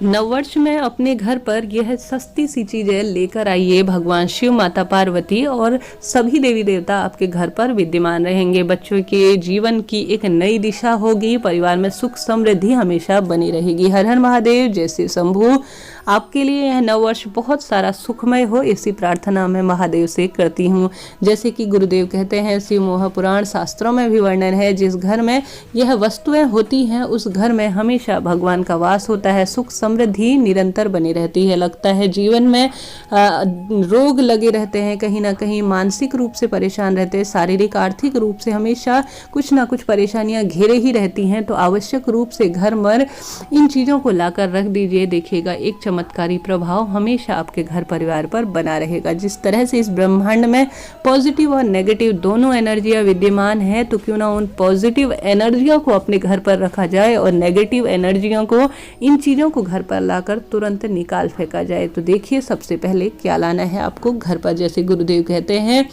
नववर्ष में अपने घर पर यह सस्ती सी चीजें लेकर आइए। भगवान शिव, माता पार्वती और सभी देवी देवता आपके घर पर विद्यमान रहेंगे। बच्चों के जीवन की एक नई दिशा होगी। परिवार में सुख समृद्धि हमेशा बनी रहेगी। हर हर महादेव। जय श्री शंभू। आपके लिए यह नववर्ष बहुत सारा सुखमय हो, इसी प्रार्थना मैं महादेव से करती हूँ। जैसे कि गुरुदेव कहते हैं, शिव मोह पुराण शास्त्रों में भी वर्णन है, जिस घर में यह वस्तुएं होती हैं उस घर में हमेशा भगवान का वास होता है। सुख समृद्धि निरंतर बनी रहती है। लगता है जीवन में रोग लगे रहते हैं, कहीं ना कहीं मानसिक रूप से परेशान रहते हैं, शारीरिक आर्थिक रूप से हमेशा कुछ ना कुछ परेशानियां घेरे ही रहती हैं। तो आवश्यक रूप से घर में इन चीज़ों को लाकर रख दीजिए। देखिएगा एक चमत्कारी प्रभाव हमेशा आपके घर परिवार पर बना रहेगा। जिस तरह से इस ब्रह्मांड में पॉजिटिव और नेगेटिव दोनों एनर्जियां विद्यमान है, तो क्यों ना उन पॉजिटिव एनर्जियों को अपने घर पर रखा जाए और नेगेटिव एनर्जियों को, इन चीज़ों को घर पर लाकर तुरंत निकाल फेंका जाए। तो देखिए सबसे पहले क्या लाना है आपको घर पर। जैसे गुरुदेव कहते हैं,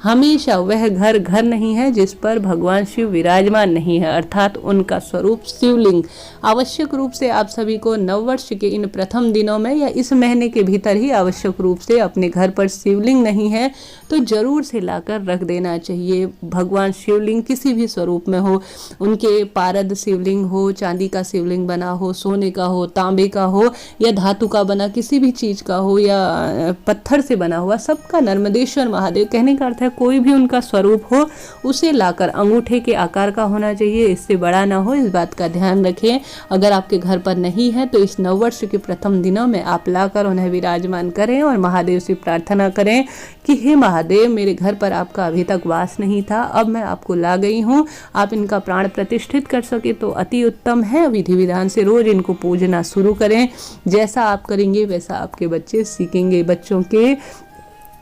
हमेशा वह घर घर नहीं है जिस पर भगवान शिव विराजमान नहीं है, अर्थात उनका स्वरूप शिवलिंग। आवश्यक रूप से आप सभी को नववर्ष के इन प्रथम दिनों में या इस महीने के भीतर ही आवश्यक रूप से अपने घर पर शिवलिंग नहीं है तो जरूर से लाकर रख देना चाहिए। भगवान शिवलिंग किसी भी स्वरूप में हो, उनके पारद शिवलिंग हो, चांदी का शिवलिंग बना हो, सोने का हो, तांबे का हो या धातु का बना किसी भी चीज का हो या पत्थर से बना हुआ, सबका नर्मदेश्वर महादेव कहने का अर्थ है कोई भी उनका स्वरूप हो उसे लाकर अंगूठे के आकार का होना चाहिए, इससे बड़ा ना हो। इस बात का ध्यान रखें। अगर आपके घर पर नहीं है तो इस नववर्ष के प्रथम दिनों में आप लाकर उन्हें विराजमान करें और महादेव से प्रार्थना करें कि हे महादेव, मेरे घर पर आपका अभी तक वास नहीं था, अब मैं आपको ला गई हूँ, आप इनका प्राण प्रतिष्ठित कर सके तो अति उत्तम है। विधि विधान से रोज इनको पूजना शुरू करें। जैसा आप करेंगे वैसा आपके बच्चे सीखेंगे। बच्चों के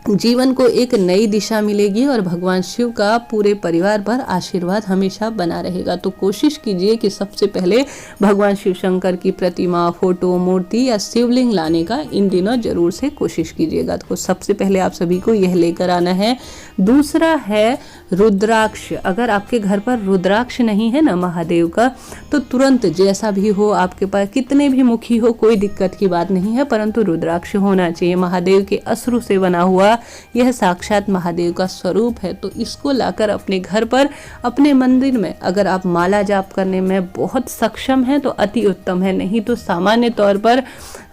जीवन को एक नई दिशा मिलेगी और भगवान शिव का पूरे परिवार पर आशीर्वाद हमेशा बना रहेगा। तो कोशिश कीजिए कि सबसे पहले भगवान शिव शंकर की प्रतिमा, फोटो, मूर्ति या शिवलिंग लाने का इन दिनों जरूर से कोशिश कीजिएगा। तो सबसे पहले आप सभी को यह लेकर आना है। दूसरा है रुद्राक्ष। अगर आपके घर पर रुद्राक्ष नहीं है ना महादेव का, तो तुरंत जैसा भी हो, आपके पास कितने भी मुखी हो, कोई दिक्कत की बात नहीं है, परंतु रुद्राक्ष होना चाहिए। महादेव के अश्रु से बना हुआ यह साक्षात महादेव का स्वरूप है। तो इसको लाकर अपने घर पर, अपने मंदिर में, अगर आप माला जाप करने में बहुत सक्षम हैं तो अति उत्तम है। नहीं तो सामान्य तौर पर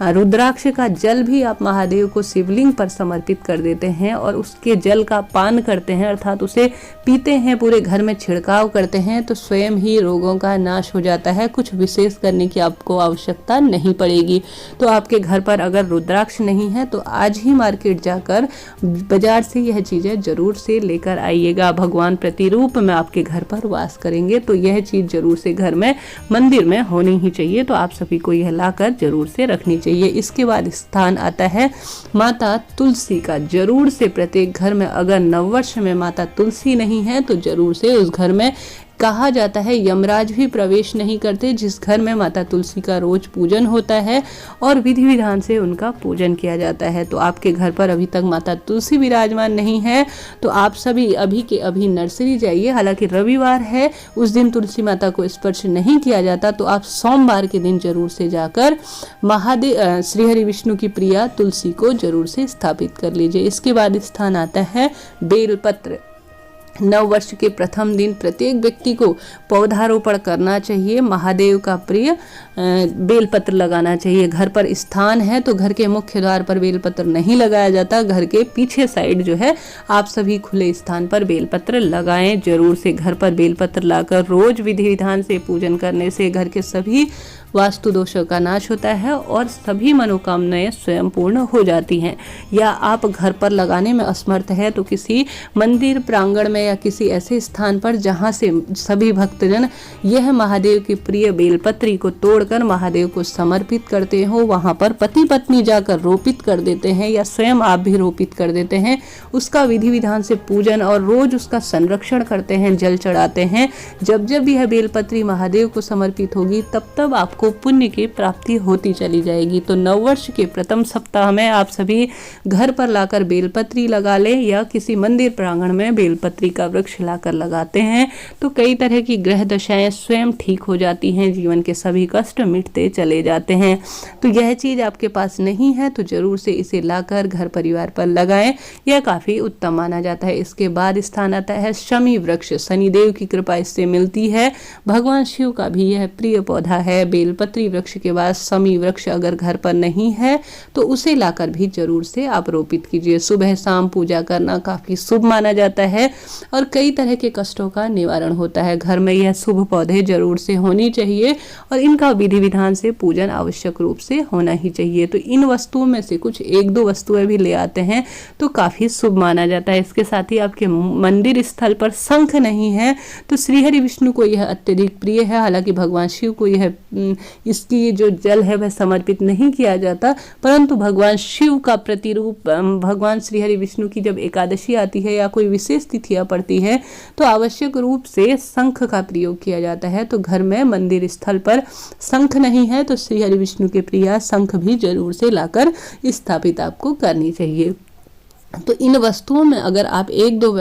रुद्राक्ष का जल भी आप महादेव को शिवलिंग पर समर्पित कर देते हैं और उसके जल का पान करते हैं, अर्थात उसे पीते हैं, पूरे घर में छिड़काव करते हैं, तो स्वयं ही रोगों का नाश हो जाता है। कुछ विशेष करने की आपको आवश्यकता नहीं पड़ेगी। तो आपके घर पर अगर रुद्राक्ष नहीं है तो आज ही मार्केट जाकर बाजार से यह चीजें जरूर से लेकर आइएगा। भगवान प्रतिरूप में आपके घर पर वास करेंगे तो यह चीज जरूर से घर में, मंदिर में होनी ही चाहिए। तो आप सभी को यह लाकर जरूर से रखनी चाहिए। इसके बाद स्थान आता है माता तुलसी का। जरूर से प्रत्येक घर में, अगर नववर्ष में माता तुलसी नहीं है तो जरूर से उस घर में, कहा जाता है यमराज भी प्रवेश नहीं करते जिस घर में माता तुलसी का रोज पूजन होता है और विधि विधान से उनका पूजन किया जाता है। तो आपके घर पर अभी तक माता तुलसी विराजमान नहीं है तो आप सभी अभी के अभी नर्सरी जाइए। हालांकि रविवार है, उस दिन तुलसी माता को स्पर्श नहीं किया जाता, तो आप सोमवार के दिन जरूर से जाकर महादेव, श्री हरि विष्णु की प्रिया तुलसी को जरूर से स्थापित कर लीजिए। इसके बाद स्थान आता है बेलपत्र। नववर्ष के प्रथम दिन प्रत्येक व्यक्ति को पौधारोपण करना चाहिए। महादेव का प्रिय बेलपत्र लगाना चाहिए। घर पर स्थान है तो घर के मुख्य द्वार पर बेलपत्र नहीं लगाया जाता, घर के पीछे साइड जो है आप सभी खुले स्थान पर बेलपत्र लगाएं। जरूर से घर पर बेलपत्र लाकर रोज विधि विधान से पूजन करने से घर के सभी वास्तु दोषों का नाश होता है और सभी मनोकामनाएं स्वयं पूर्ण हो जाती हैं। या आप घर पर लगाने में असमर्थ है तो किसी मंदिर प्रांगण में या किसी ऐसे स्थान पर जहां से सभी भक्तजन यह महादेव की प्रिय बेलपत्री को तोड़कर महादेव को समर्पित करते हो, वहां पर पति पत्नी जाकर रोपित कर देते हैं या स्वयं आप भी रोपित कर देते हैं। उसका विधि विधान से पूजन और रोज उसका संरक्षण करते हैं, जल चढ़ाते हैं। जब जब यह बेलपत्री महादेव को समर्पित होगी तब तब आपको पुण्य की प्राप्ति होती चली जाएगी। तो नववर्ष के प्रथम सप्ताह में आप सभी घर पर लाकर बेलपत्री लगा लें या किसी मंदिर प्रांगण में बेलपत्री का वृक्ष लाकर लगाते हैं तो कई तरह की ग्रह दशाएं स्वयं ठीक हो जाती हैं, जीवन के सभी कष्ट कष्ट मिटते चले जाते हैं। तो यह चीज़ आपके पास नहीं है तो ज़रूर से इसे लाकर घर परिवार पर लगाएं, यह काफ़ी उत्तम माना जाता है। इसके बाद स्थान आता है शमी वृक्ष। शनिदेव की कृपा इससे मिलती है। भगवान शिव का भी यह प्रिय पौधा है। बेलपत्री वृक्ष के बाद शमी वृक्ष अगर घर पर नहीं है तो उसे लाकर भी जरूर से आप रोपित कीजिए। सुबह शाम पूजा करना काफ़ी शुभ माना जाता है और कई तरह के कष्टों का निवारण होता है। घर में यह शुभ पौधे जरूर से होनी चाहिए और इनका विधि विधान से पूजन आवश्यक रूप से होना ही चाहिए। तो इन वस्तुओं में से कुछ एक दो वस्तुएं भी ले आते हैं तो काफ़ी शुभ माना जाता है। इसके साथ ही आपके मंदिर स्थल पर शंख नहीं है तो श्रीहरि विष्णु को यह अत्यधिक प्रिय है। हालांकि भगवान शिव को यह इसकी जो जल है वह समर्पित नहीं किया जाता, परंतु भगवान शिव का प्रतिरूप भगवान श्रीहरि विष्णु की जब एकादशी आती है या कोई विशेष तिथियां पड़ती है तो आवश्यक रूप से शंख का प्रयोग किया जाता है। तो घर में मंदिर स्थल पर शंख नहीं है तो श्रीहरि विष्णु के प्रिय शंख भी जरूर से लाकर स्थापित आपको करनी चाहिए। तो इन वस्तुओं में अगर आप एक दो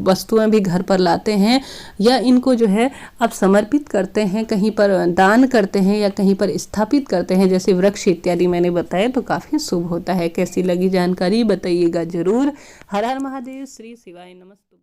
वस्तुएं भी घर पर लाते हैं या इनको जो है आप समर्पित करते हैं, कहीं पर दान करते हैं या कहीं पर स्थापित करते हैं, जैसे वृक्ष इत्यादि मैंने बताया, तो काफ़ी शुभ होता है। कैसी लगी जानकारी बताइएगा जरूर। हर हर महादेव। श्री शिवाय नमस्तुभ्यं।